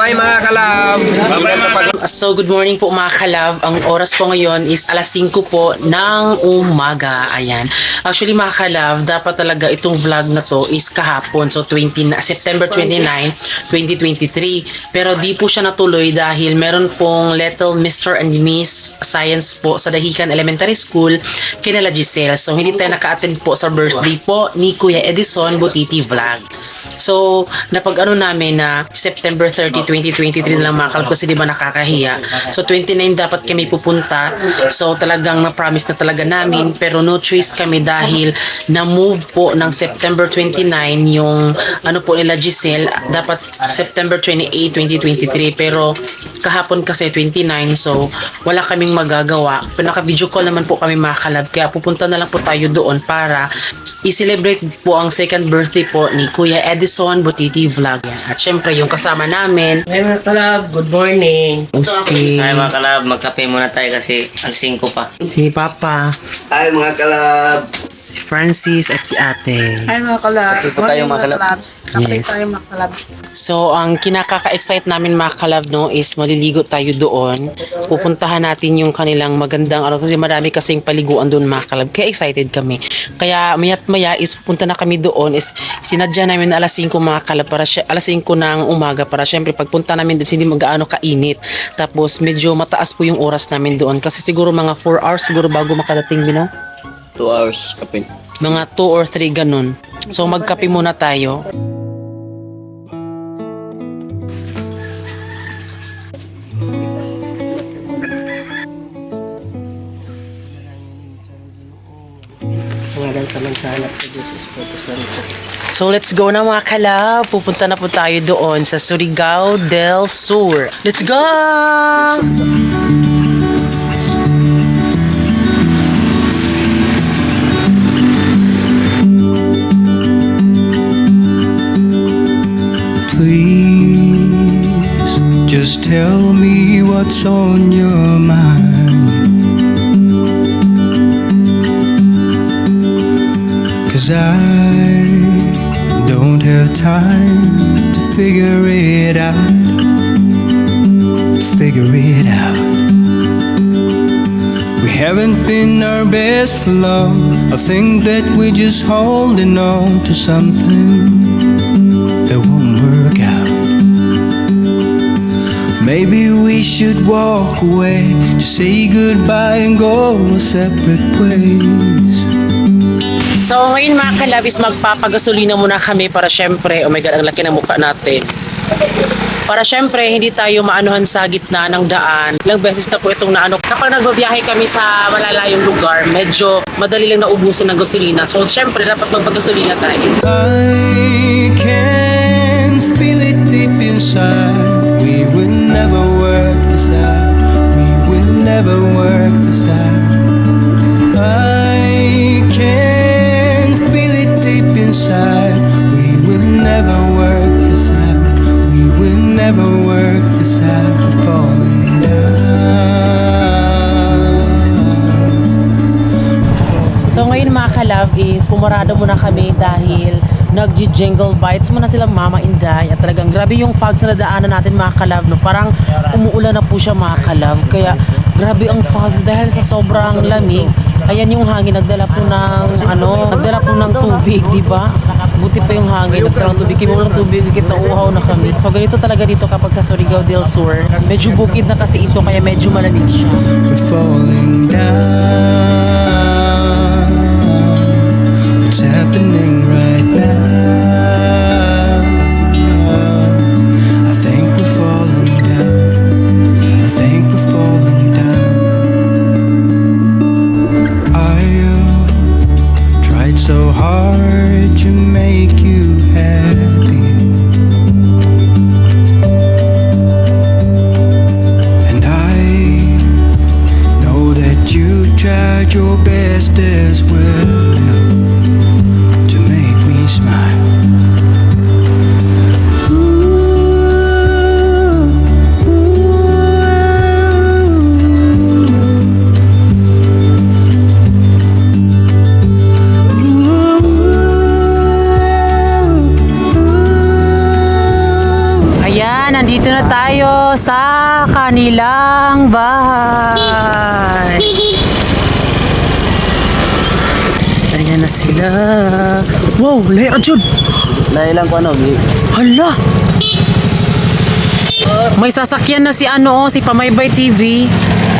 Bye-bye mga kalab. Ingat sa pag- So good morning po mga kalab. Ang oras po ngayon is alas 5 po ng umaga. Ayan. Actually mga kalab, dapat talaga itong vlog na to is kahapon. So September 29, 2023. Pero di po siya natuloy dahil meron pong Little Mr. and Miss Science po sa Dahican Elementary School kinala Giselle. So hindi tayo naka-attend po sa birthday po ni Kuya Edison Butiti Vlog. So, napag-ano namin na September 30, 2023 na lang mga kalab kasi di ba nakakahiya. So, 29 dapat kami pupunta. So, talagang na-promise na talaga namin pero no choice kami dahil na-move po ng September 29 yung ano po nila Giselle. Dapat September 28, 2023 pero kahapon kasi 29 so wala kaming magagawa. Pinaka-video call naman po kami mga kalab kaya pupunta na lang po tayo doon para i-celebrate po ang second birthday po ni Kuya Edison Butiti Vlog. At syempre yung kasama namin. Hi mga kalab, good morning. Usti. Ay mga kalab, magkape muna tayo kasi ang 5 pa. Si Papa. Hi mga kalab. Si Francis at si Ate. Hi mga kalab. Ito tayo mga kalab. Yes. Tayo mga kalab. So, ang kinakaka-excite namin mga kalab no is maliligo tayo doon. Pupuntahan natin yung kanilang magandang ano kasi marami kasing paliguan doon mga kalab. Kaya excited kami. Kaya maya't maya is pupunta na kami doon is sinadya namin na alas 5 mga kalab para alas 5 ng umaga para syempre pagpunta namin doon hindi mag-aano kainit. Tapos medyo mataas po yung oras namin doon kasi siguro mga 4 hours siguro bago makadating bino. 2 hours kape. Mga 2 or 3 ganun. So magkape muna tayo. Pangalan sa mansanak sa Diyos Espiritu Santo. So let's go na mga kalab. Pupunta na po tayo doon sa Surigao del Sur. Let's go! Please just tell me what's on your mind, 'cause I don't have time to figure it out. We haven't been our best for long. I think that we're just holding on to something that won't work out. Maybe we should walk away, just say goodbye and go our separate ways. So ngayon mga kalab is magpapagasolina muna kami para syempre, oh my god, ang laki ng mukha natin. Para syempre, hindi tayo maanuhan sa gitna ng daan. Ilang beses na po itong naano. Kapag nagbabiyahe kami sa malalayong lugar, medyo madali lang naubusin ng gasolina. So syempre, dapat magpagasolina tayo. I can feel it deep inside. We will never work this out. We will never work this out. I can feel it deep inside. We will never work this out. We will never work this out. We're falling down. So ngayon mga kalab is pumarada muna kami dahil nag-jingle bites muna sila Mama Inday at talagang grabe yung fog sa nadaanan natin mga kalab no? Parang umuulan na po siya mga kalab kaya grabe ang fogs dahil sa sobrang lamig. Ayan yung hangin, nagdala po ng tubig, di ba? Buti pa yung hangin, nagdala ng tubig, kimulang tubig, ikit na uhaw na kami. So ganito talaga dito kapag sa Surigao del Sur. Medyo bukid na kasi ito kaya medyo malamig siya. We're falling down. What's happening right now? I think we're falling down. I think we're falling down. I've tried so hard to make you happy, and I know that you tried your best as well to make me smile. Ayan, nandito na tayo sa kanilang bahay. Ayan na sila. Wow, lahi Jud. Dahil lang ko ano, Hala. May sasakyan na si si Pamaybay TV.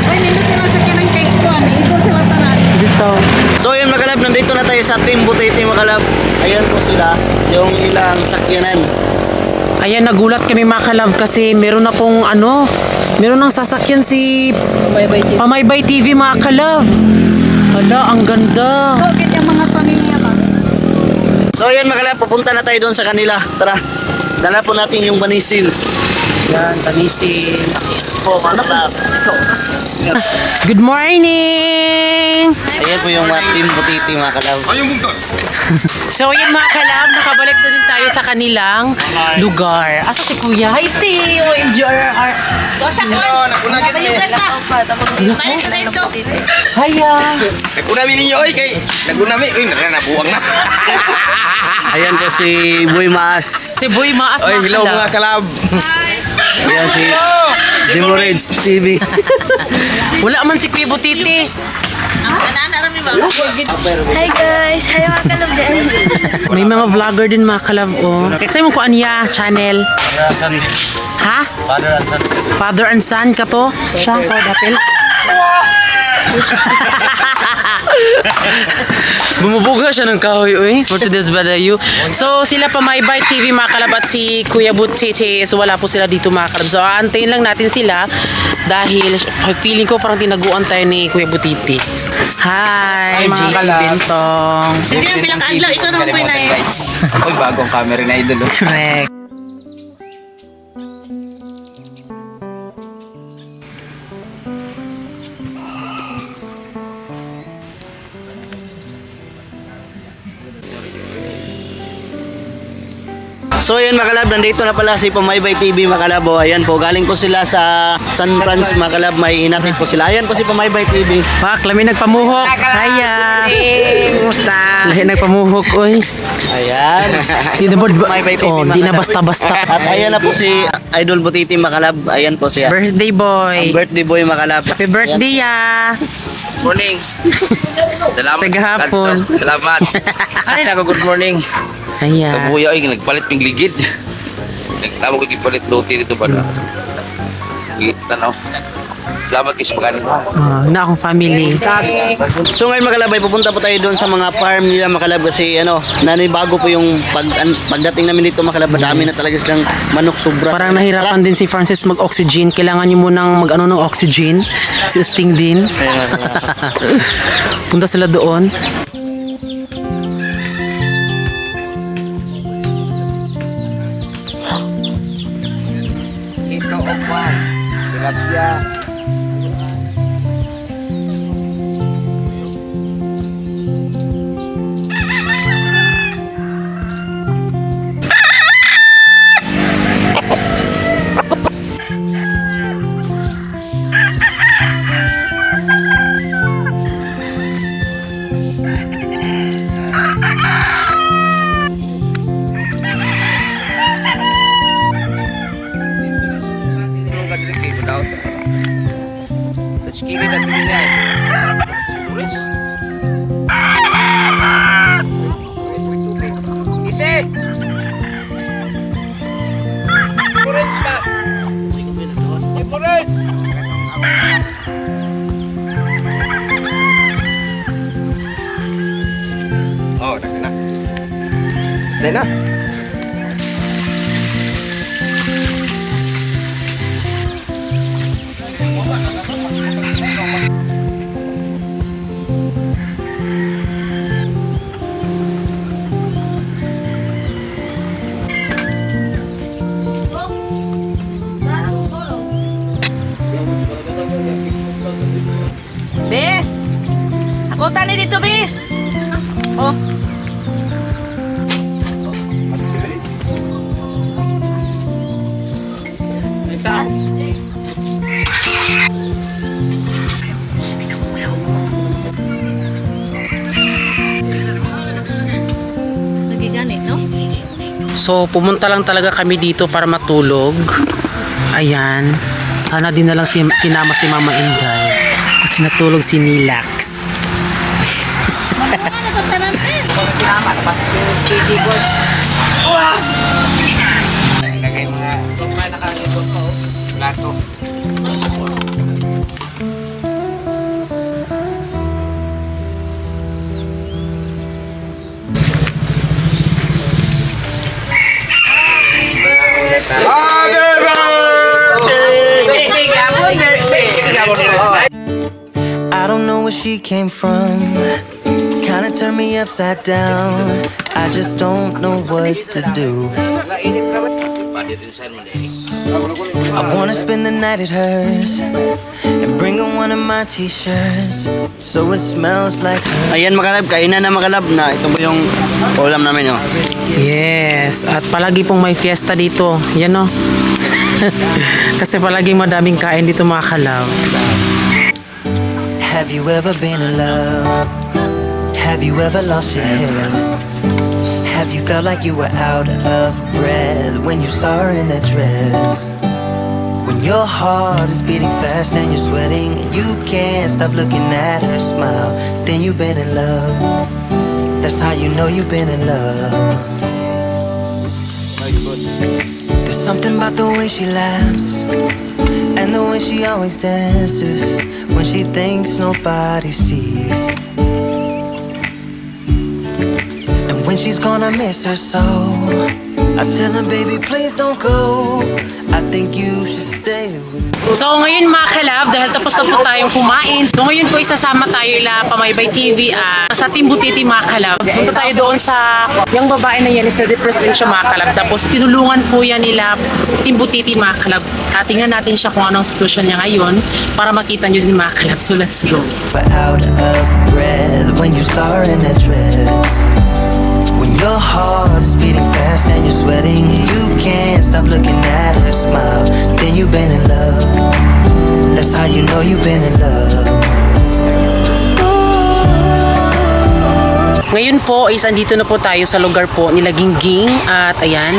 Ay, nindot lang sa kinang kay ko. Igo sila tanan. Dito. So yun mga kalab, nandito na tayo sa Team Butiti mga kalab. Ayan po sila, yung ilang sakyanan. Ayan, nagulat kami mga kalab kasi meron na pong meron ng sasakyan si Pamaybay TV mga kalab. Hala, ang ganda. Bakit yung mga pamilya ba? So yun mga kalab, pupunta na tayo doon sa kanila. Tara, dala po natin yung banisil. Yan, tamisin. Po mga kalab. Good morning! Ayan po yung mga Team Butiti mga kalab. So yun mga kalab, nakabalik na din tayo sa kanilang lugar. Asa si Kuya? Hi, T! OMGRR! Dosa ko. nakunagin Tayo eh. ka. Balik ka dito. Hiya! Nagunami ninyo, oy, kay nagunami. Uy, nabuang na. Ayan po si Boy Maas. Si Boy Maas Oy, mga hello kalab. mga kalab. Ayan si Jimo Reds TV. Wala man si Kuya Butiti. Hi guys! Hi mga kalabdan! May mga vlogger din mga kalab, oh. Sa'yo mo ko aniya, channel? Ha? Father and Son ka to? Siya, ko dapil. Bumubuga siya ng kahoy, uy. For today's badayu. So, sila Pamaybay TV mga kalab at si Kuya Butiti. So, wala po sila dito mga kalab. So, aantayin lang natin sila dahil feeling ko parang tinaguan tayo ni Kuya Butiti. Hi, mga kalab. Bintong. Hindi na bilang adlaw. Ikaw naman po yung nais. Oy, bagong camera na idol. Correct. So ayan mga kalab, nandito na pala si Pamaybay TV mga kalab. O, ayan po, galing po sila sa San Franz mga kalab. May hinatid po sila. Ayan po si Pamaybay TV. Pak, lami nagpamuhok. Hiya. Kumusta? Lahi nagpamuhok, oy. Ayan. Di na Pamaybay TV, oh, mga di na kalab. basta-basta. At ayan na po si Idol Butiti mga kalab. Ayan po siya. Birthday Ang boy. birthday boy mga kalab. Happy birthday, ya. Morning. Salamat. Sa gahapon. Salamat. Ay, nako good morning. Hiya. Kabuya ay nagpalit ping ligid. Nagtawag ko gipalit lote dito ba na. Tanaw. Salamat kay pagani. Na akong family. So ngayon mga kalab, ay pupunta po tayo doon sa mga farm nila mga kalab kasi nanibago po yung pagdating namin dito mga kalab. Madami na talaga silang manok sobra. Parang nahirapan din si Francis mag-oxygen. Kailangan niyo munang mag-ano ng oxygen. Si Usting din. Punta sila doon. Ito okwan. Tilapia. Oh, nak. Dahil na. Be! Ako tali dito, Be! Oh. Nagiganit, no? So, pumunta lang talaga kami dito para matulog. Ayan. Sana din na lang sinama si Mama Inday. Kasi natulog si Nilax. I don't know where she came from. Kinda turned me upside down. I just don't know what to do. I wanna spend the night at hers and bring her one of my t-shirts so it smells like her. Ayan mga kalab, kainan na mga kalab na. Ito po yung ulam namin, oh. Yes. At palagi pong may fiesta dito. Yan o. Kasi palaging madaming kain dito mga kalab. Have you ever been in love? Have you ever lost your head? Have you felt like you were out of breath when you saw her in that dress? When your heart is beating fast and you're sweating and you can't stop looking at her smile, then you've been in love. That's how you know you've been in love. There's something about the way she laughs and the way she always dances when she thinks nobody sees. And when she's gone, I miss her so. I tell her, baby, please don't go. I think you should stay with me. So ngayon mga kalab, dahil tapos na po tayong kumain, so ngayon po isasama tayo ila Pamaybay TV sa Team Butiti mga kalab. Punta tayo doon sa, yung babae na yan is na-depress din siya mga kalab. Tapos tinulungan po yan nila Team Butiti mga kalab. Tingnan natin siya kung anong sitwasyon niya ngayon para makita nyo din mga kalab. So let's go. But out of breath when you saw her in that dress. When your heart is beating fast and you're sweating and you can't stop looking at her smile, then you've been in love. That's how you know you've been in love. Ngayon po is andito na po tayo sa lugar po nila Gingging at ayan,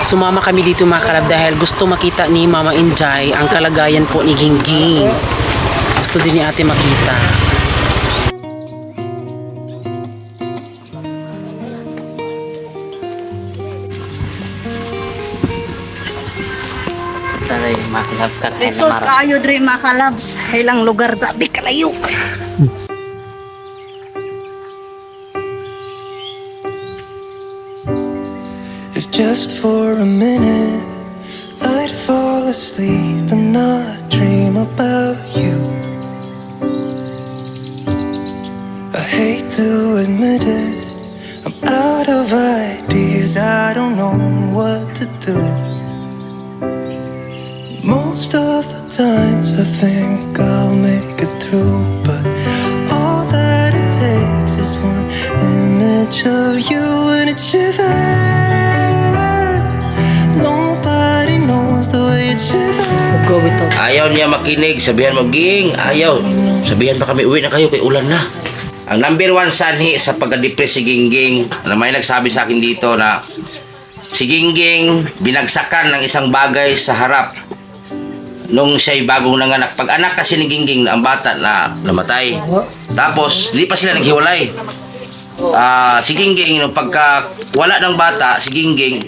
sumama kami dito mga kalab dahil gusto makita ni Mama Inday ang kalagayan po ni Gingging. Gusto din ni ate makita. Taray, makalap ka kaya So, na kayo dre mga kalabs. Ilang lugar grabe kalayo. If just for a minute I'd fall asleep and not dream about you. I hate to admit it, I'm out of ideas, I don't know what to do. Most of the times I think I'll make it through, but all that it takes is one image of you and it shivers. Nobody knows the way it shivers. Go with it. Ayaw niya makinig. Sabihan mo, Ging, ayaw. Sabihan pa kami, uwi na kayo kay ulan na. Ang number one sanhi sa pagka-depress si Gingging, na may nagsabi sa akin dito na si Gingging binagsakan ng isang bagay sa harap nung siya'y bagong nanganak. Pag anak kasi ni Gingging, ang bata na namatay. Tapos, di pa sila naghiwalay. Si Gingging, nung pagka wala ng bata, si Gingging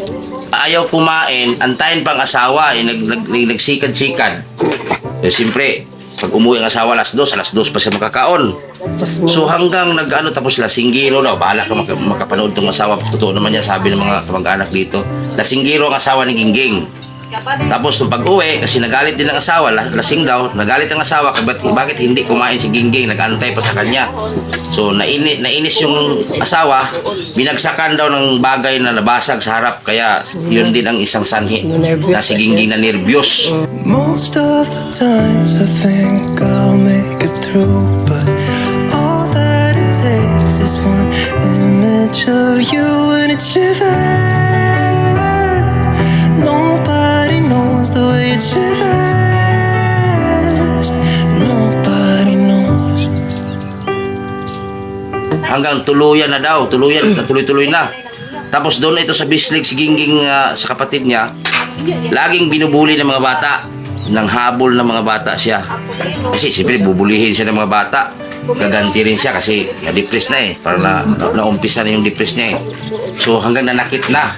ayaw kumain, antayin pang asawa, nagsikad-sikad. Siyempre, pag umuwi ang asawa alas 2 pa siya makakaon. So hanggang nag-ano, tapos lasinggiro na, bahala ka makapanood tong asawa. Totoo naman yan, sabi ng mga kamag-anak dito. Lasinggiro ang asawa ni Gingging. Tapos nung pag-uwi, kasi nagalit din ang asawa, lasing daw, nagalit ang asawa, bakit hindi kumain si Gingging, nag-antay pa sa kanya. So nainis yung asawa, binagsakan daw ng bagay na nabasag sa harap, kaya yun din ang isang sanhi na si Gingging na nervyos. Most of the times I think I'll make it through, but all that it takes is one image of you and it shivers. Nobody knows the way it shivers. Nobody knows. Hanggang tuluyan na daw, tuloy-tuloy na. Tapos doon ito sa Bislig, si Gingging sa kapatid niya, Laging binubuli ng mga bata. Nang habol ng mga bata siya. Kasi siyempre bubulihin siya ng mga bata. Gaganti rin siya kasi na-depress na eh. Parang naumpisa na yung depress niya eh. So hanggang nanakit na.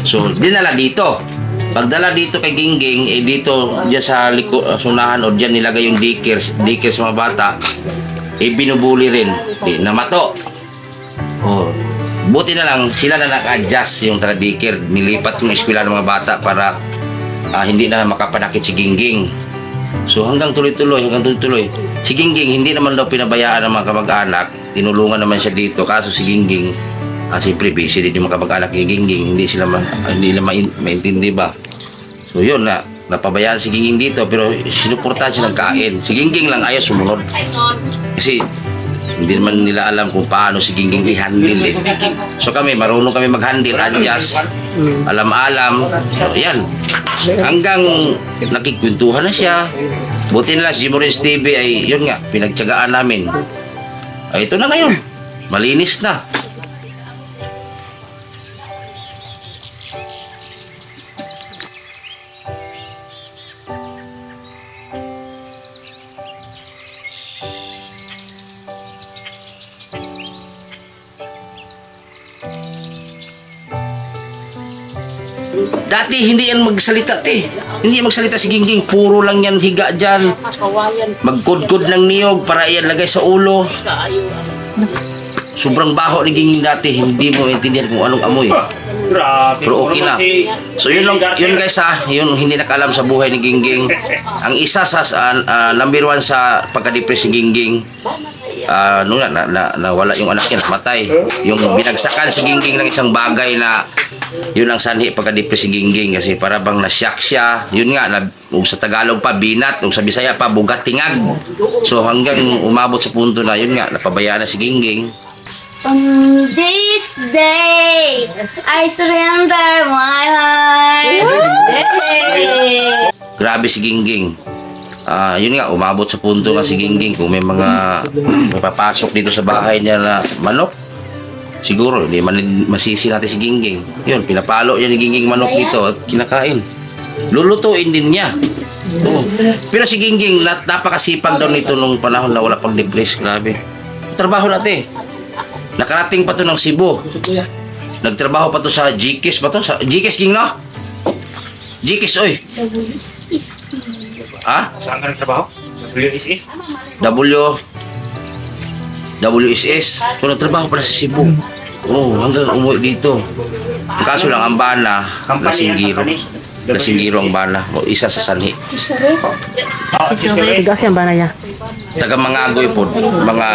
So dinala dito. Pagdala dito kay Gingging, eh dito diyan sa sunahan o diyan nilagay yung daycare sa mga bata, eh binubuli rin. Namato. Oh. Buti na lang sila na nag-adjust yung taga-daycare. Nilipat yung eskwela ng mga bata para hindi na makapanakit si Gingging. So hanggang tuloy-tuloy. Si Gingging hindi naman daw pinabayaan ng mga kamag-anak. Tinulungan naman siya dito. Kaso si Gingging, siyempre busy din yung mga kamag-anak ni Gingging. Hindi nila maintindihan ba? So yun na, napabayaan si Gingging dito pero sinuportahan siya ng kain. Si Gingging lang ayaw sumunod. Kasi hindi naman nila alam kung paano si Gingging i-handle eh. So kami, marunong kami mag-handle, adjust, alam-alam. Yan. Hanggang nakikwentuhan na siya. Buti nila si Jimorins TV ay yun nga, pinagtyagaan namin. Ay ito na ngayon. Malinis na. Dati hindi yan magsalita Hindi yan magsalita si Gingging. Puro lang yan higa dyan. Magkudkod ng niyog para yan lagay sa ulo. Sobrang baho ni Gingging dati. Hindi mo maintindihan kung anong amoy. Pero okay na. So yun guys yun hindi nakalam sa buhay ni Gingging. Ang isa sa number 1 sa pagka-depress ni Gingging, nung nawala yung anak niya, namatay. Yung binagsakan si Gingging ng isang bagay na yun ang sanhi pagka-depress si Gingging kasi para bang na-shock siya. Yun nga, sa Tagalog pa, binat. Sa Bisaya pa, bugat tingag. So hanggang umabot sa punto na, yun nga, napabayaan na si Gingging. On this day, I surrender my heart. Grabe si Gingging. Yun nga, umabot sa punto nga si Gingging kung may papasok dito sa bahay niya na manok, siguro hindi masisi natin si Gingging. Yun, pinapalo niya ni Gingging manok dito at kinakain. Lulutuin din niya. Oo. Pero si Gingging, napakasipag daw nito nung panahon na wala pang depress. Grabe. Trabaho natin. Nakarating pa to ng Cebu. Nagtrabaho pa to sa GKIS ba to? Sa GKIS, Ging, no? GKIS, oy. Saan ka nagtrabaho? WSS? WSS. So, nagtrabaho pala sa Cebu. Hanggang umuwi dito. Kaso lang, ang bana, Lasinggiro ang bana. Isa sa sanhi. Tigas yan ba na niya? Taga Mangagoy po. Mga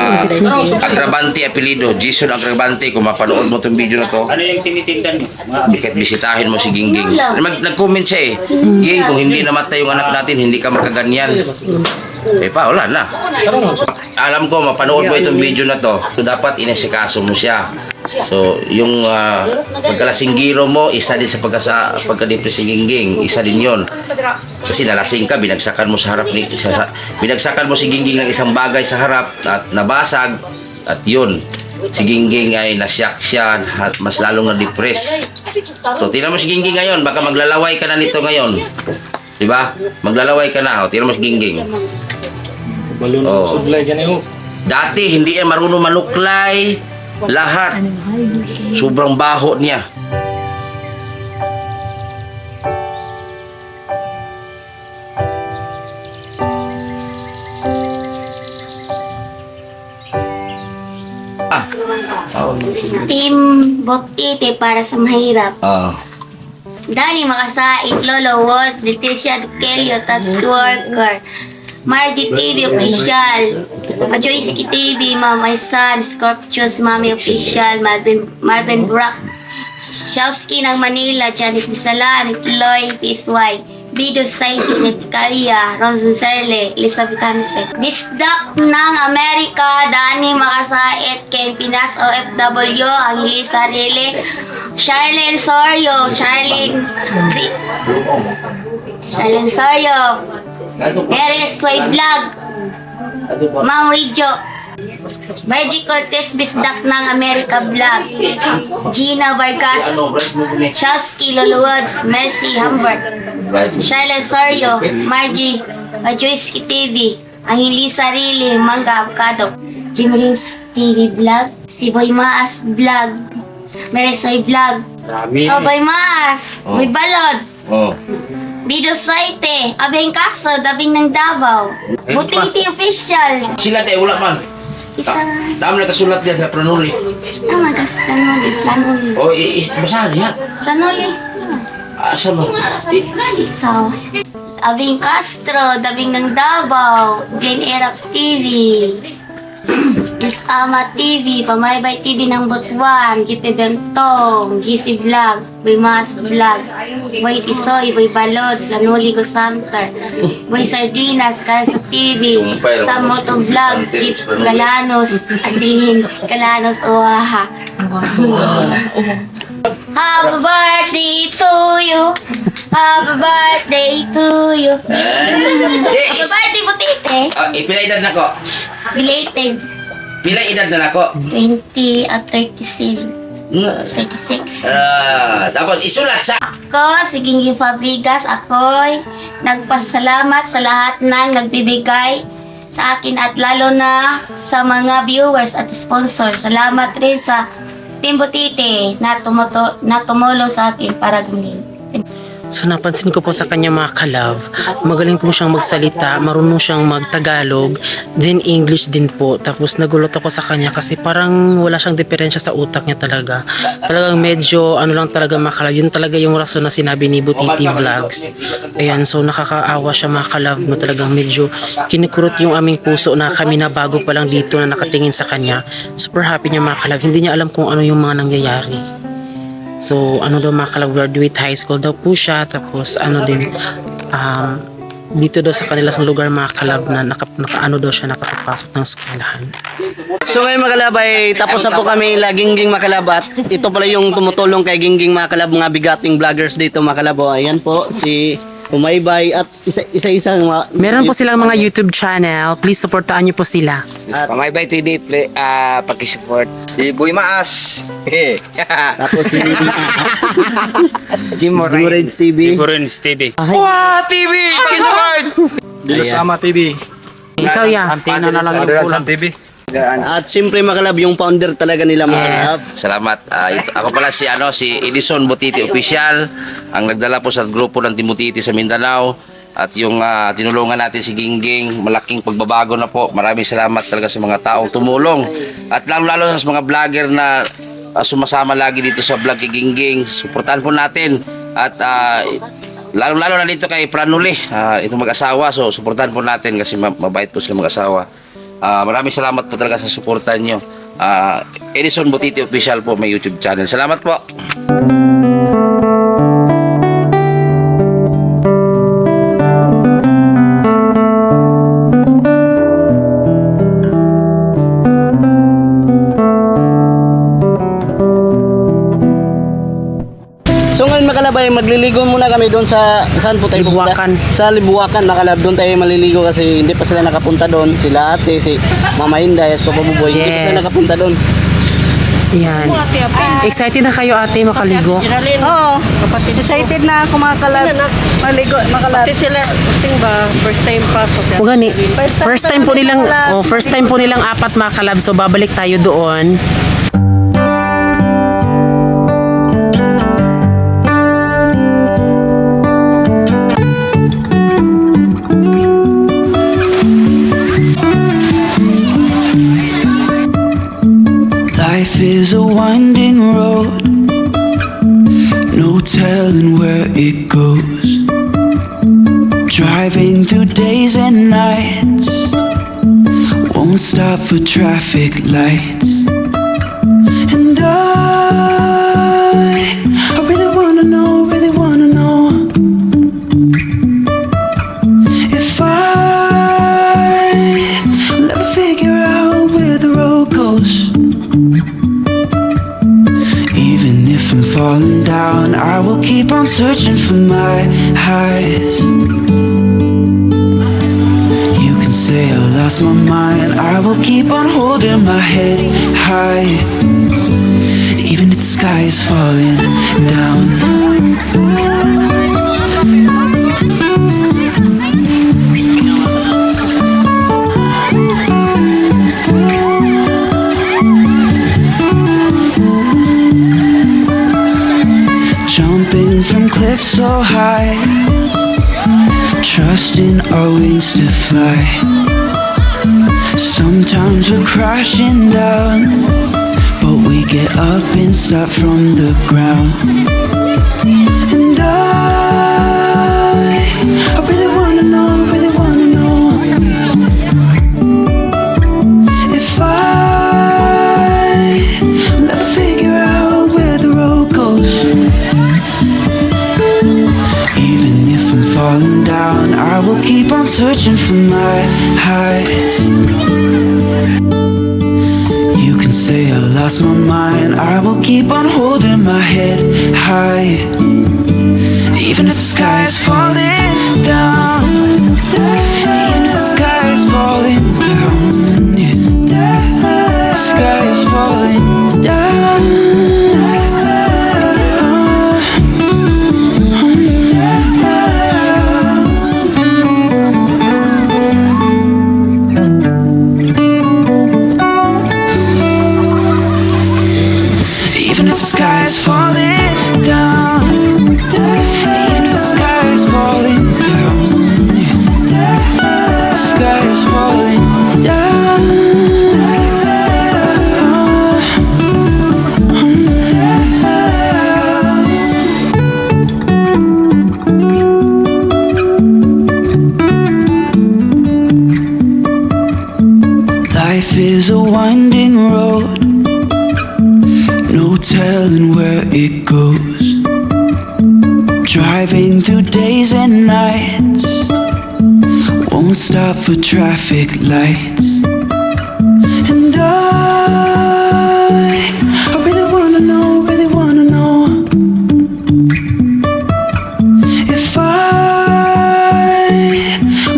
Agrabante apelido. Jason Agrabante. Kung mapanood mo itong video na to, Ano yung tinitindan niyo? bakit bisitahin mo si Gingging. Nag-comment siya eh. Ging, kung hindi namatay yung anak natin, hindi ka makaganyan. Wala na. Alam ko, mapanood mo itong video na to. So, dapat inesikaso mo siya. So, yung pagkalasinggiro mo, isa din sa pagka-depress ni Gingging. Isa din yon. Kasi nalasing ka, binagsakan mo sa harap ni binagsakan mo si Gingging ng isang bagay sa harap at nabasag. At yun, si Gingging ay nasyak siya at mas lalong na-depress. So, tingnan mo si Gingging ngayon. Baka maglalaway ka na nito ngayon. Diba? Maglalaway ka na. Tingnan mo si Gingging. Dati, hindi yan marunong manuklay. Lahat. Sobrang baho niya. Team Bok-ite para sa mahirap. Dani Makasait, Lolo Walls, Leticia Kelio, Task Worker, Margie TV Official, Joyski TV, My Son, Scorpius, Mami Official, Marvin Brock, Shawski ng Manila, Janet Nisalan, Lloyd PSY, Bido Sainti, Netcalia, Rosen Serle, Elizabeth Hansen. Bisdak ng Amerika, Dani Makasait, Ken Pinas, OFW, Angelis Sarili, Charlene Sorio, Charlene Sorio, Eres Soy Vlog, Ma'am Rijo, Margie Cortez Bisdak ng America Vlog. Gina Vargas. Shasky Luluwads. Mercy Humbert. Charlotte Sorio. Margie. Majoyski TV. Angeli Sarili. Manga Avocado. Jim Rings TV Vlog. Si Boy Maas Vlog. Meresoy Vlog. Marami. Oh, Boy Maas. Boy Balod. Oh. Video Saite. Abeng Castro. Dabing ng Davao. Butiti Official. Sila tayo, wala man. Isa. Dami na kasulat yan na pranuli. Tama ka sa Planoli. Planoli. O, basahan niya. Planoli. Asa mo? Ikaw. Abing Castro. Dabing ng Davao. Glen Erap TV. Ama TV, Pamaybay TV ng Butuan, GP Bentong, GC Vlog, Boy Mas Vlog, Boy Tisoy, Boy Balod, Lanuli Gosamter, Boy Sardinas, Kalsa TV, Samoto Vlog, Jeep Galanos, Adihin Galanos, Oaha. Happy birthday to you. Happy birthday to you. Happy birthday, Butite. Pila edad na ko? Belated. Pila edad na ako? 20 at 36. 36. Tapos isulat sa... Ako, si Gingy Fabregas, ako'y nagpasalamat sa lahat ng nagbibigay sa akin at lalo na sa mga viewers at sponsor. Salamat rin sa Team Butite na tumulong sa akin para gumin. So napansin ko po sa kanya mga kalab, magaling po siyang magsalita, marunong siyang magtagalog, then English din po. Tapos nagulot ako sa kanya kasi parang wala siyang diferensya sa utak niya talaga. Talagang medyo ano lang talaga mga kalab, yun talaga yung rason na sinabi ni Butiti Vlogs. Ayan, so nakakaawa siya mga kalab, no, talagang medyo kinikurot yung aming puso na kami na bago pa lang dito na nakatingin sa kanya. Super happy niya mga kalab, hindi niya alam kung ano yung mga nangyayari. So, ano daw mga kalab, graduate high school daw po siya. Tapos, ano din, dito daw sa kanilang lugar mga kalab na naka-ano daw siya nakapasok ng eskwelahan. So ngayon mga kalab ay tapos na po kami Gingging mga kalab at ito pala yung tumutulong kay Gingging mga kalab, mga bigating vloggers dito mga kalab. O, ayan po si Umaybay at isa-isang mga... Meron po silang mga YouTube channel. Please supportaan niyo po sila. Pamaybay TV, pakisupport. Si Boy Maas. Tapos si Jim Rage TV. Sigurins TV. Wah, TV! Pakisupport! Sama TV. Ikaw ya. Antena na lang yung kulang. TV. At siyempre mga kalab, yung founder talaga nila mga kalab. Salamat. Ako pala si Edison Butiti Official, ang nagdala po sa grupo ng Team Butiti sa Mindanao. At yung tinulungan natin si Gingging, malaking pagbabago na po. Maraming salamat talaga sa mga taong tumulong. At lalo-lalo sa mga vlogger na sumasama lagi dito sa vlog kay Gingging. Suportahan po natin. At lalo-lalo na dito kay Pranuli, itong mag-asawa. So suportahan po natin kasi mabait po sila mag-asawa. Maraming salamat po talaga sa suportahan nyo. Edison Butiti Official po, may YouTube channel. Salamat po. So ngayon mga kalab ay magliligo muna kami doon sa saan po tayo pupunta? Libuakan. Sa Libuakan mga kalab, doon tayo maliligo kasi hindi pa sila nakapunta doon. Sila ate, si Mama Inday, si Papa Buboy, hindi pa sila Yes. nakapunta doon. Yan. Excited na kayo ate makaligo? Oo. Excited na ako mga kalabs. Maligo, mga kalabs. Pati sila, gusto ba, first time pa ako. O gani. First time po nilang apat mga kalab. So babalik tayo doon. Life is a winding road, no telling where it goes. Driving through days and nights, won't stop for traffic lights. And I really wanna know if I'll ever figure out where the road goes. Even if I'm falling down, I will keep on searching for my highs. You can say a lot lost my mind, I will keep on holding my head high, even if the sky is falling down. Jumping from cliffs so high, trusting our wings to fly. Sometimes we're crashing down, but we get up and start from the ground. And I really wanna know, if I'll ever figure out where the road goes. Even if I'm falling down, I will keep on searching for my highs. You can say I lost my mind, I will keep on holding my head high, even if the sky is falling down. Even if the sky is falling down, yeah. The sky is falling down. Even if the sky is falling down, even if the sky is falling down, yeah. The sky is falling down. Life is a winding road, no telling where it goes. Driving through days and nights, won't stop for traffic lights. And I really wanna know, if I'll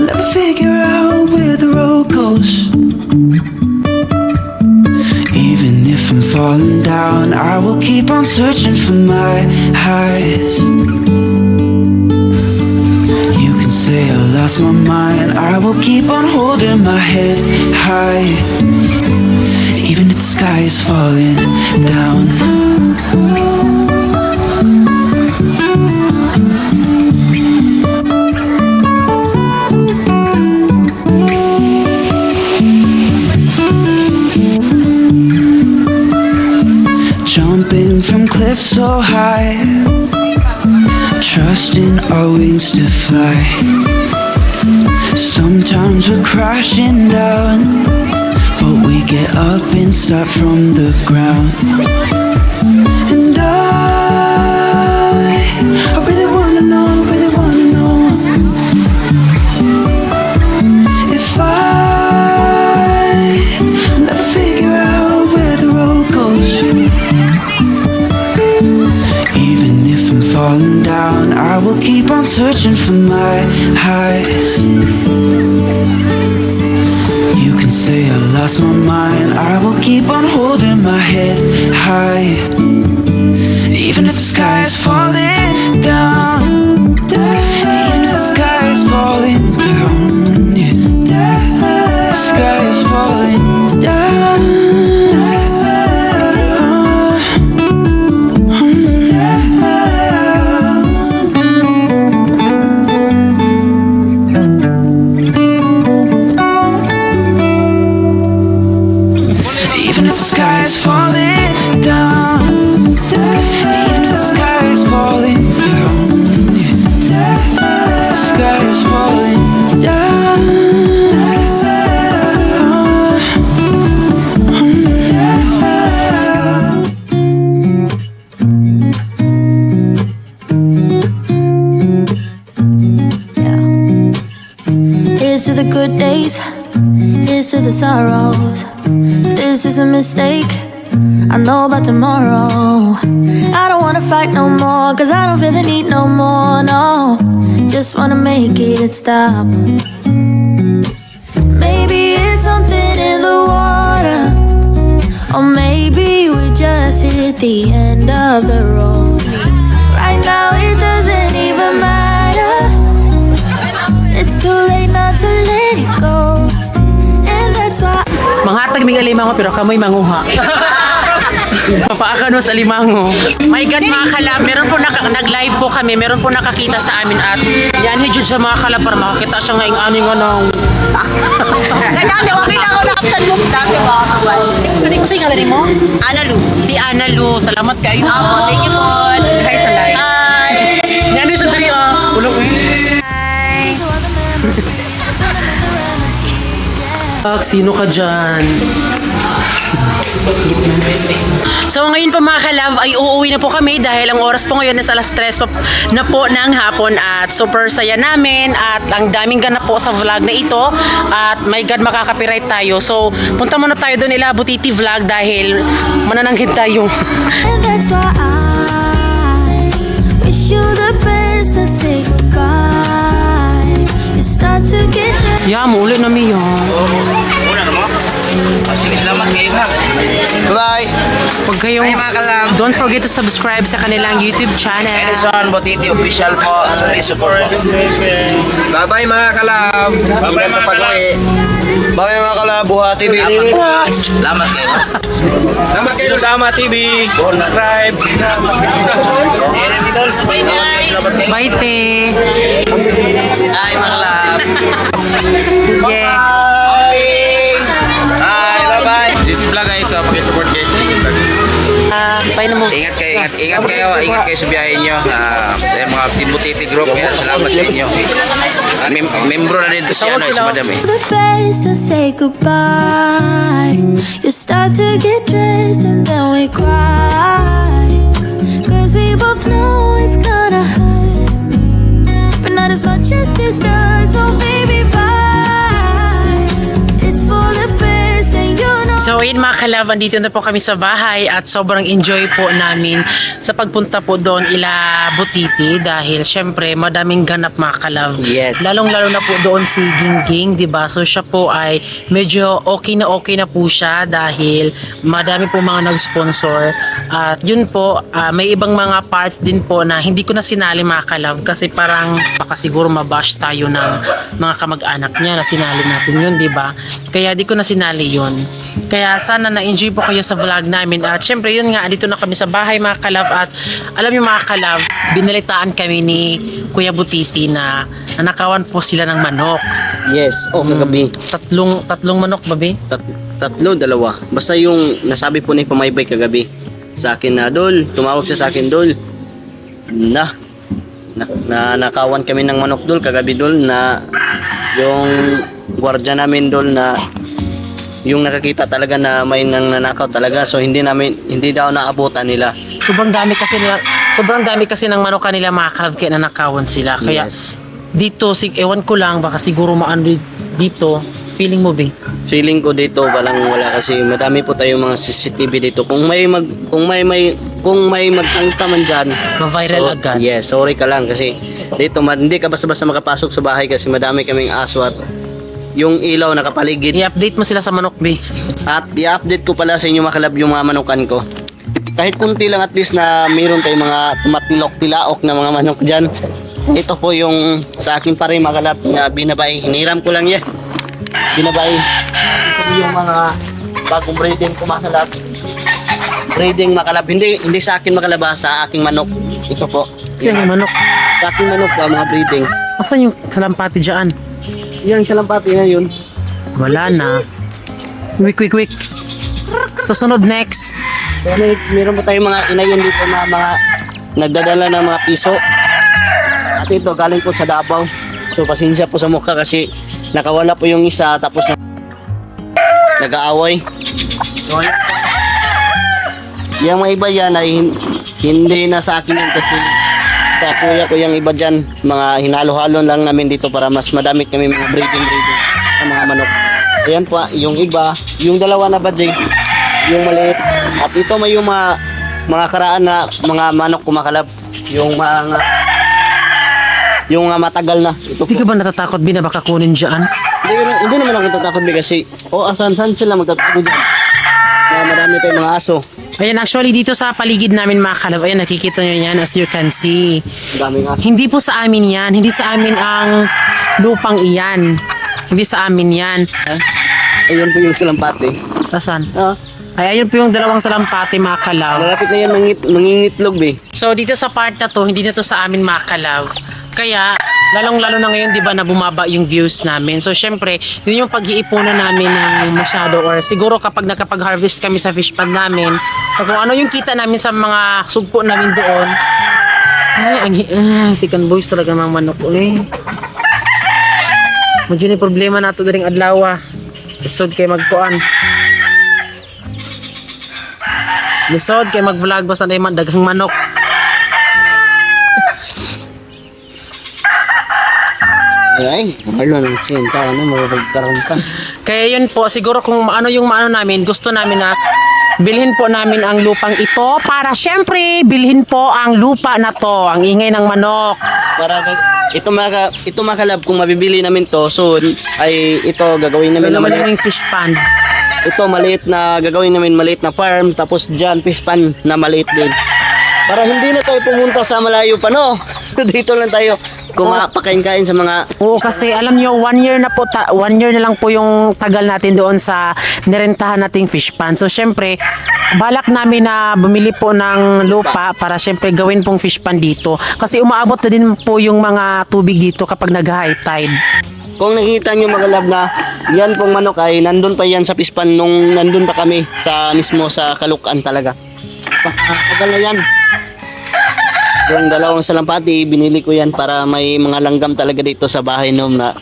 ever figure out where the road goes. Even if I'm falling down, I will keep on searching for my highs. You can say I lost my mind, I will keep on holding my head high, even if the sky is falling down. Jumping from cliffs so high, trusting our wings to fly. Sometimes we're crashing down, but we get up and start from the ground. And I really wanna know, if I'll ever figure out where the road goes. Even if I'm falling down, I will keep on searching for my highs. You can say I lost my mind, I will keep on holding my head high, even if the sky is falling down. Even if the sky is falling down, yeah. The sky is falling down. Even if the sky is falling down, even if the sky is falling down, yeah. The sky is falling down. Here's to the good days, here's to the sorrows. If this is a mistake, I know about tomorrow. I don't wanna fight no more, cause I don't feel the need no more, no. Just wanna make it stop. Maybe the end of the road. Right now it doesn't even matter. It's too late not to let it go. And that's why Manghatag mig alimango pero kamoy manguha. Papaaka no sa limango. My God mga kalab, meron po nag-live po kami, meron po nakakita sa amin at yan jud sa mga kalab para makakita siya nga yung ano nga nang Kaya di wag na ako nakapsan mo dati ba ako. Kasi nga mo? Ana Lu. Si Ana Lu, salamat kayo. Thank you po. Hi sa live. Hi. Yan siya dali Ulo ko. Sino ka dyan? So ngayon pa mga kalab ay uuwi na po kami dahil ang oras po ngayon is alas 3 na po ng hapon at super saya namin at ang daming ganap po sa vlog na ito at my God makaka-copyright tayo. So punta muna tayo doon nila Butiti Vlog dahil manananghid tayo. And that's why I wish you the best and say goodbye. You start to get Yeah, muli na miyo. Una na mo? Sige, salamat kayo ha. Bye. Pag kayong, don't forget to subscribe sa kanilang YouTube channel. Edison Butiti official po. So please support po. Bye-bye mga kalab. Bye-bye sa pag-uwi. Bye mga kalab. Buha TV. Salamat kayo. Salamat kayo. Sama TV. Subscribe. Bye, te. Hi mga kalab. Yeah. Hi, bye-bye. GC Vlog guys. Pag-support guys. GC Vlog. Bye na mo. Ingat kayo sa biyahe nyo. Sa mga Team Butiti Group, yan, salamat sa inyo. Membro na din to si Madam eh. the best and say goodbye. You start to get dressed and then we cry. Cause we both know it's gonna hurt, but not as much as this does. So baby, bye. It's for the best and you know. So ayun mga kalab, andito na po kami sa bahay at sobrang enjoy po namin sa pagpunta po doon ila Butiti dahil syempre madaming ganap mga kalab. Yes. Lalong-lalo na po doon si Gingging, 'di ba? So siya po ay medyo okay na po siya dahil madami po mga nag-sponsor at yun po may ibang mga part din po na hindi ko na sinali mga kalab kasi parang baka siguro mabash tayo ng mga kamag-anak niya na sinali natin yun, 'di ba? Kaya di ko na sinali yun. Kaya sana na-enjoy po kayo sa vlog namin. At syempre yun nga, dito na kami sa bahay mga kalab. At alam niyo mga kalab, binalitaan kami ni Kuya Butiti na nanakawan po sila ng manok. Yes, kagabi. Tatlong manok, babe? Tatlo, dalawa. Basta yung nasabi po ni Pumaybay kagabi sa akin na, Dol, tumawag siya sa akin, Dol. Nakawan kami ng manok, Dol, kagabi, Dol, na yung gwardiya namin, Dol, na yung nakakita talaga na may nananakaw talaga, so hindi daw naabutan nila. Sobrang dami kasi ng manok kanila mga kalab kaya nanakawan sila. Kaya Yes. dito, ewan ko lang, baka siguro maano dito. Feeling mo, be? Feeling ko dito wala kasi madami po tayong mga CCTV dito. Kung may magtangka man diyan, Ma-viral agad. Yes, sorry ka lang kasi dito hindi ka basta-basta makapasok sa bahay kasi madami kaming aso at yung ilaw nakapaligid. I-update mo sila sa manok, be. At i-update ko pala sa inyo mga kalab yung mga manukan ko. Kahit kunti lang at least na mayroon tayong mga tumatilok-tilaok na mga manok dyan. Ito po yung sa akin pa rin mga kalab na binabay. Hiniram ko lang yan. Binabay. Ito yung mga bagong breeding ko mga kalab. Breeding mga kalab. Hindi sa akin mga kalab, sa aking manok. Ito po. Siya yung manok. Sa aking manok pa mga breeding. Asan yung salampati dyan? Yan salampati na yun. Wala na. Quick. Susunod next. Meron po tayong mga inayon dito na mga nagdadala ng mga piso. At ito galing po sa Davao. So pasensya po sa mukha kasi nakawala po yung isa tapos nag-aaway. So yung mga iba yan ay hindi na sa akin yan kasi sa kuya ko yung iba dyan. Mga hinalo-halo lang namin dito para mas madami kami mga breeding ng mga manok. Ayan po, yung iba, yung dalawa na badjay, yung maliit. At ito may yung mga karaan na mga manok kumakalab. Yung matagal na. Ito Hindi ka ba natatakot, Bina, baka kunin dyan? Hindi naman ako natatakot kasi asan sila magtatakot dyan. Na marami tayong mga aso. Ayan, actually dito sa paligid namin mga kalab, ayan nakikita nyo yan as you can see. Daming aso. Hindi po sa amin yan, hindi sa amin ang lupang iyan. Hindi sa amin yan. Ayun po yung salampati. Tasan? Ah, Ay, ayun po yung dalawang salampati mga kalab. malapit na yan mangingitlog eh. So dito sa part na to, hindi na to sa amin mga kalab. Kaya, lalong-lalo na ngayon, di ba, na bumaba yung views namin. So, syempre, yun yung pag-iipunan namin ng masyado or siguro kapag nakapag-harvest kami sa fish pond namin, so kung ano yung kita namin sa mga sugpo namin doon, sikan boys talaga mga manok ulit. Medyo ni problema na ito daring adlaw. Lisod kay magkuan. Lisod kay mag-vlog basta na yung daghang manok. Ay, Marlon, ang sinta, mapagkaroon ka. Kaya yun po, siguro kung ano yung maano namin, gusto namin na bilhin po namin ang lupang ito para syempre bilhin po ang lupa na to, ang ingay ng manok. Para ito mga kalab, kung mabibili namin to soon, ay ito gagawin namin na maliit. Yung fish pond. Ito maliit na gagawin namin maliit na farm, tapos dyan fish pond na maliit din. Para hindi na tayo pumunta sa malayo pa, no? Dito lang tayo pakain-kain sa mga... Oo, kasi alam nyo, 1 year na po, 1 year na lang po yung tagal natin doon sa nirentahan nating fish pond. So, syempre, balak namin na bumili po ng lupa para syempre gawin pong fish pond dito. Kasi umaabot na din po yung mga tubig dito kapag nag-high tide. Kung nakikita nyo mga lab na yan pong manok ay nandun pa yan sa fish pond nung nandun pa kami sa mismo sa Kalukan talaga. Tagal na yan. Yung dalawang salampati, binili ko yan para may mga langgam talaga dito sa bahay noon na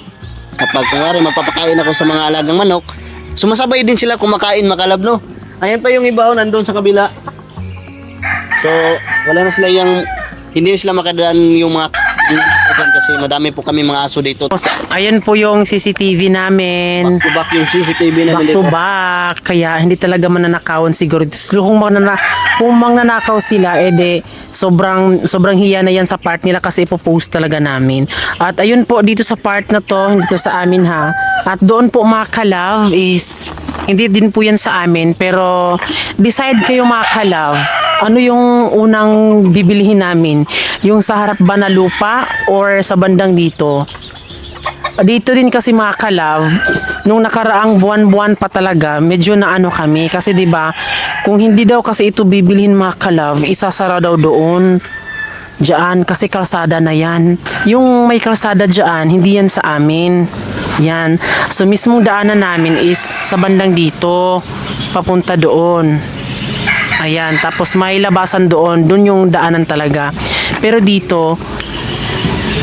kapag kunwari mapapakain ako sa mga alagang manok, sumasabay din sila kumakain makalab, no? Ayan pa yung iba, nandun sa kabila. So, wala na sila yung, hindi na sila makadaan yung mga kasi madami po kami mga aso dito. Ayan po yung CCTV namin. Back to back yung CCTV namin Back dito. to back. Kaya hindi talaga mananakawan siguro. Kung mananakaw sila, edi sobrang hiya na yan sa part nila kasi ipopost talaga namin. At ayun po dito sa part na to, dito sa amin ha. At doon po mga kalab is, hindi din po yan sa amin. Pero decide kayo mga kalab. Ano yung unang bibilihin namin? Yung sa harap ba na lupa or sa bandang dito? Dito din kasi mga kalab, nung nakaraang buwan-buwan pa talaga, medyo naano kami. Kasi 'di ba, kung hindi daw kasi ito bibilhin mga kalab, isasara daw doon. Diyan, kasi kalsada na yan. Yung may kalsada diyan, hindi yan sa amin. Yan. So mismong daanan namin is sa bandang dito, papunta doon. Ayan, tapos may labasan doon yung daanan talaga. Pero dito,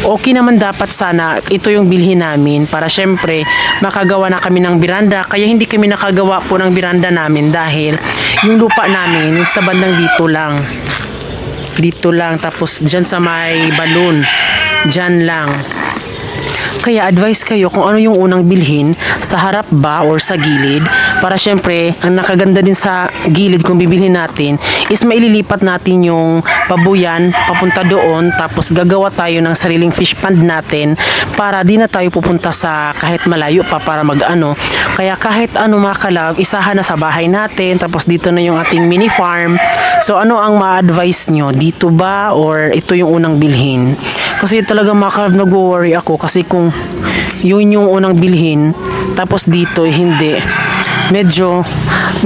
okay naman dapat sana ito yung bilhin namin para syempre makagawa na kami ng biranda. Kaya hindi kami nakagawa po ng biranda namin dahil yung lupa namin sa bandang dito lang. Dito lang, tapos dyan sa may balon. Dyan lang. Kaya advice kayo kung ano yung unang bilhin, sa harap ba or sa gilid, para syempre ang nakaganda din sa gilid kung bibilhin natin is maililipat natin yung pabuyan papunta doon, tapos gagawa tayo ng sariling fish pond natin para di na tayo pupunta sa kahit malayo pa para mag-ano. Kaya kahit ano mga kalab, isahan na sa bahay natin, tapos dito na yung ating mini farm. So ano ang ma-advise nyo? Dito ba or ito yung unang bilhin? Kasi talaga mga kalab, nag-worry ako kasi kung yun yung unang bilhin tapos dito hindi, medyo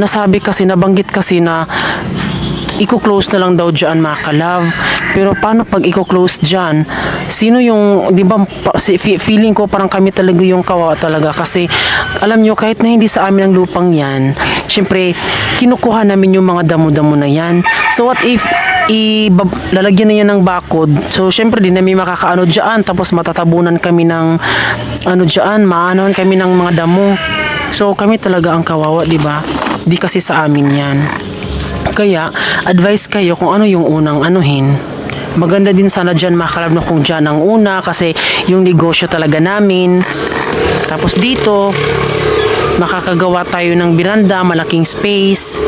nasabi kasi, nabanggit kasi na i-close na lang daw dyan mga kalab. Pero paano pag i-close dyan? Sino yung, di ba, feeling ko parang kami talaga yung kawawa talaga. Kasi alam nyo, kahit na hindi sa amin ang lupang yan, syempre kinukuha namin yung mga damo-damo na yan. So what if lalagyan na yan ng bakod? So syempre din namin makakaano dyan, tapos matatabunan kami ng ano dyan, maanohan kami ng mga damo. So kami talaga ang kawawa, di ba? Di kasi sa amin yan. Kaya advice kayo kung ano yung unang anuhin. Maganda din sana dyan mga kalab na kung dyan ang una kasi yung negosyo talaga namin. Tapos dito makakagawa tayo ng biranda, malaking space.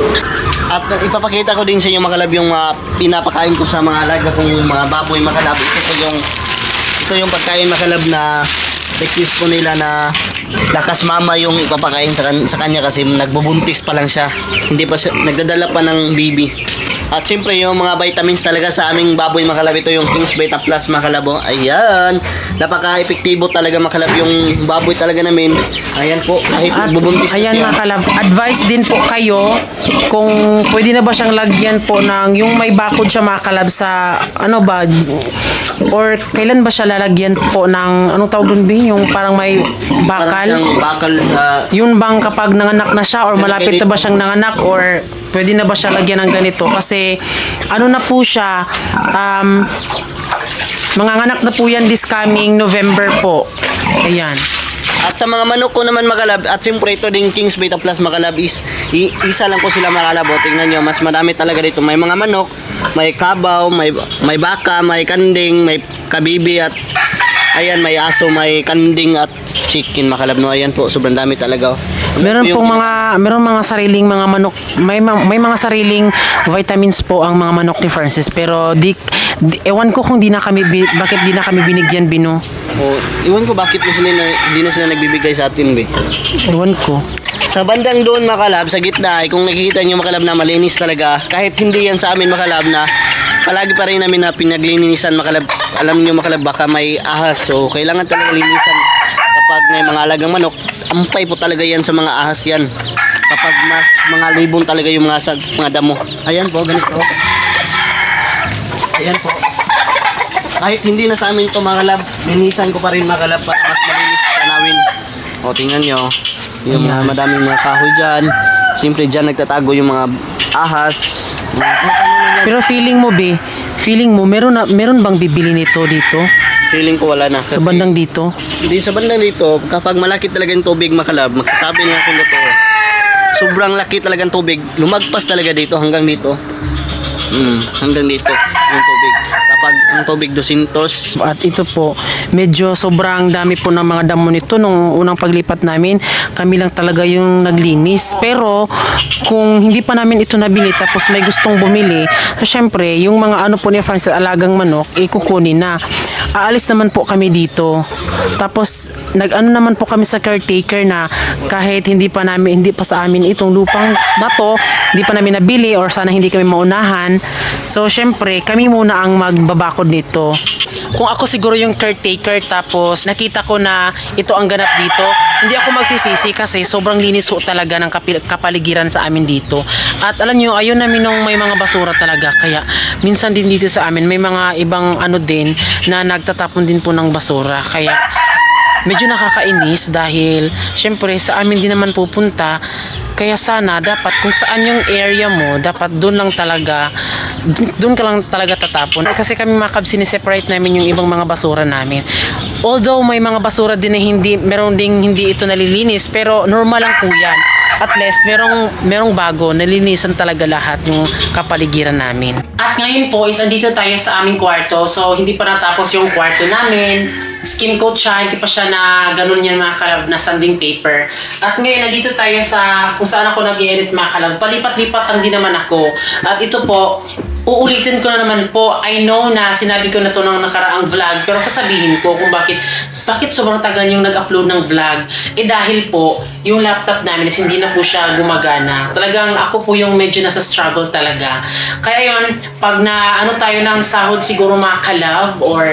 At ipapakita ko din sa inyo mga kalab yung pinapakain ko sa mga alaga kong mga baboy mga kalab. Ito yung pagkain mga kalab na request po nila na lakas mama yung ipapakain sa kanya kasi nagbubuntis pa lang siya. Hindi pa siya, nagdadala pa ng baby. At siyempre yung mga vitamins talaga sa aming baboy mga kalab, ito yung King's Vita Plus mga kalab. Ayan, napaka-epektibo talaga mga kalab yung baboy talaga namin. Ayan po, kahit nagbubuntis na Ayan siya. mga kalab, advice din po kayo kung pwede na ba siyang lagyan po ng yung may bakod siya mga kalab sa ano ba or kailan ba siya lalagyan po ng anong tawag dun B? Yung parang may Parang bakal. siyang bakal sa... Yun bang kapag nanganak na siya or malapit na ba siyang nanganak or pwede na ba siya lagyan ng ganito? Kasi ano na po siya, manganganak na po yan this coming November po. Ayan. At sa mga manok ko naman makalab, at siyempre ito ding King's Beta Plus makalab is isa lang po sila makalab. O, tingnan nyo, mas madami talaga dito. May mga manok, may kabaw, may baka, may kanding, may kabibi at ayan, may aso, may kanding at chicken makalab. No, ayan po, sobrang dami talaga. Meron mga sariling mga manok, may mga sariling vitamins po ang mga manok ni Francis pero ewan ko kung bakit di na kami binigyan Bino. O, iwan ko bakit di na sila nagbibigay sa atin, be. Ewan ko. Sa bandang doon makalab, sa gitna, kung nakikita nyo makalab na malinis talaga, kahit hindi yan sa amin makalab na palagi pa rin namin na pinaglilinisan makalab. Alam nyo makalab, baka may ahas, so kailangan talaga linisan kapag may mga alagang manok. Ampay po talaga yan sa mga ahas yan. Kapag mas mga libon talaga yung mga damo. Ayan po, ganito. Ayan po. Kahit hindi na sa amin ito makalab, linisan ko pa rin makalab para mas malinis tanawin. O, tingnan nyo. Yung mga madaming mga kahoy dyan. Siyempre dyan nagtatago yung mga ahas. Pero feeling mo meron bang bibili nito dito? Feeling ko wala na. Sa bandang dito? Hindi, sa bandang dito, kapag malaki talaga yung tubig makalab, magsasabi nga kung ito. Sobrang laki talaga ng tubig. Lumagpas talaga dito hanggang dito. Hanggang dito yung tubig. Kapag ang tubig 200. At ito po, medyo sobrang dami po ng mga damo nito nung unang paglipat namin. Kami lang talaga yung naglinis. Pero kung hindi pa namin ito nabili tapos may gustong bumili, so syempre, yung mga ano po ni Francis alagang manok, kukunin na. Aalis naman po kami dito. Tapos nag-ano naman po kami sa caretaker na kahit hindi pa sa amin itong lupang na to, hindi pa namin nabili or sana hindi kami maunahan. So syempre, kami muna ang magbabakod nito. Kung ako siguro yung caretaker tapos nakita ko na ito ang ganap dito, hindi ako magsisisi kasi sobrang linis ho talaga ng kapaligiran sa amin dito. At alam nyo, ayun namin nung may mga basura talaga. Kaya minsan din dito sa amin may mga ibang ano din na nagtatapon din po ng basura. Kaya medyo nakakainis dahil syempre sa amin din naman pupunta. Kaya sana dapat kung saan yung area mo, dapat doon ka lang talaga tatapon. Kasi kami mga kabs, sineseparate namin yung ibang mga basura namin. Although may mga basura din na meron ding hindi ito nalilinis, pero normal lang po yan. At least merong bago, nalinisan talaga lahat yung kapaligiran namin. At ngayon po is andito tayo sa aming kwarto. So hindi pa natapos yung kwarto namin. Skin coat siya, hindi pa siya na ganun yan mga kalab na sanding paper. At ngayon nandito tayo sa kung saan ako nag-i-edit mga kalab. Palipat-lipat lang din naman ako. At ito po, uulitin ko na naman po. I know na sinabi ko na to ng nakaraang vlog, pero sasabihin ko kung bakit sobrang tagal yung nag-upload ng vlog. Dahil po, yung laptop namin is hindi na po siya gumagana. Talagang ako po yung medyo nasa struggle talaga. Kaya yun, pag na ano tayo ng sahod siguro mga kalab or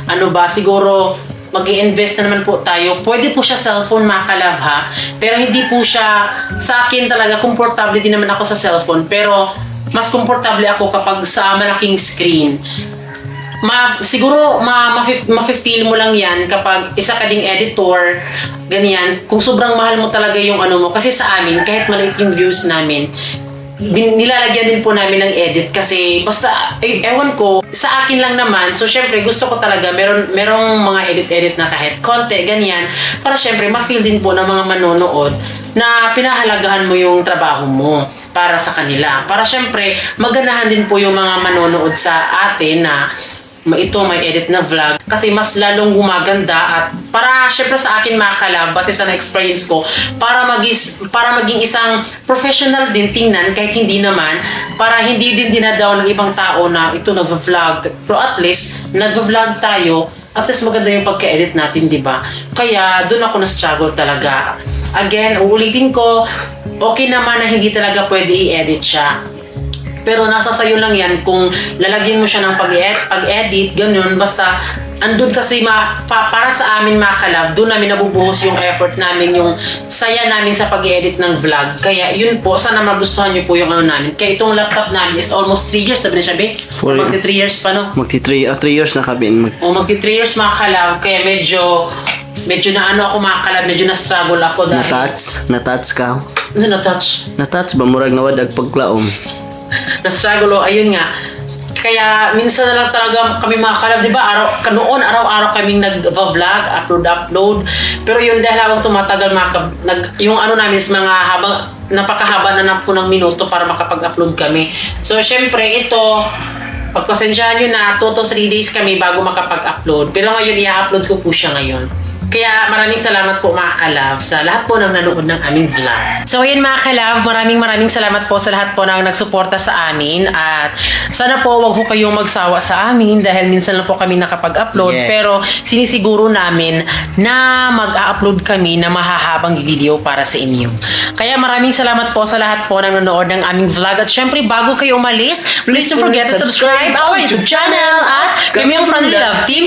ano ba, siguro mag-i-invest na naman po tayo. Pwede po siya cellphone mga kalab ha. Pero hindi po siya, sa akin talaga, komportable din naman ako sa cellphone. Pero mas komportable ako kapag sa malaking screen. Siguro mafe-feel mo lang yan kapag isa ka ding editor, ganyan. Kung sobrang mahal mo talaga yung ano mo. Kasi sa amin, kahit maliit yung views namin, nilalagyan din po namin ng edit kasi basta, ewan ko, sa akin lang naman. So, syempre, gusto ko talaga, merong mga edit-edit na kahit konti, ganyan. Para syempre, ma-feel din po ng mga manonood na pinahalagahan mo yung trabaho mo para sa kanila. Para syempre, maganahan din po yung mga manonood sa atin na ito may edit na vlog kasi mas lalong gumaganda at para syempre sa akin mga kalab, base sa na-experience ko, para maging isang professional din tingnan kahit hindi naman, para hindi din dinadaw ng ibang tao na ito nagva-vlog, pero at least nagva-vlog tayo at least maganda yung pagka-edit natin, di ba? Kaya doon ako na-struggle talaga. Again, uulitin ko, okay naman na hindi talaga pwede i-edit siya. Pero nasa sayo lang yan kung lalagyan mo siya ng pag-edit, ganun, basta andun kasi para sa amin mga kalab, doon namin nabubuhos yung effort namin, yung saya namin sa pag-edit ng vlog. Kaya yun po, sana magustuhan nyo po yung ano namin. Kaya itong laptop namin is almost 3 years, sabi na siya, be? Magti 3 years pa, no? Magti 3 years na kami. Magti 3 years mga kalab, kaya medyo na ano ako mga kalab, medyo na-struggle ako dahil... Na-touch ka? Ano na-touch? Na-touch ba? Murag nawadag pagklaom. Na-struggle, ayun nga. Kaya minsan na lang talaga kami mga kalab, di ba? Araw-araw kaming nag-vlog, upload. Pero yun dahil habang tumatagal yung ano namin is mga napakahaba na po ng minuto para makapag-upload kami. So syempre ito, pagpasensyahan nyo na 2 to 3 days kami bago makapag-upload. Pero ngayon i-upload ko po siya ngayon. Kaya maraming salamat po mga kalab sa lahat po ng nanood ng aming vlog. So ayan mga kalab, maraming salamat po sa lahat po ng nagsuporta sa amin. At sana po wag po kayong magsawa sa amin dahil minsan lang po kami nakapag-upload. Yes. Pero sinisiguro namin na mag-upload kami na mahahabang video para sa inyo. Kaya maraming salamat po sa lahat po ng nanood ng aming vlog. At syempre bago kayo umalis, please don't forget to subscribe our YouTube channel at kami ang Friendly Love Team.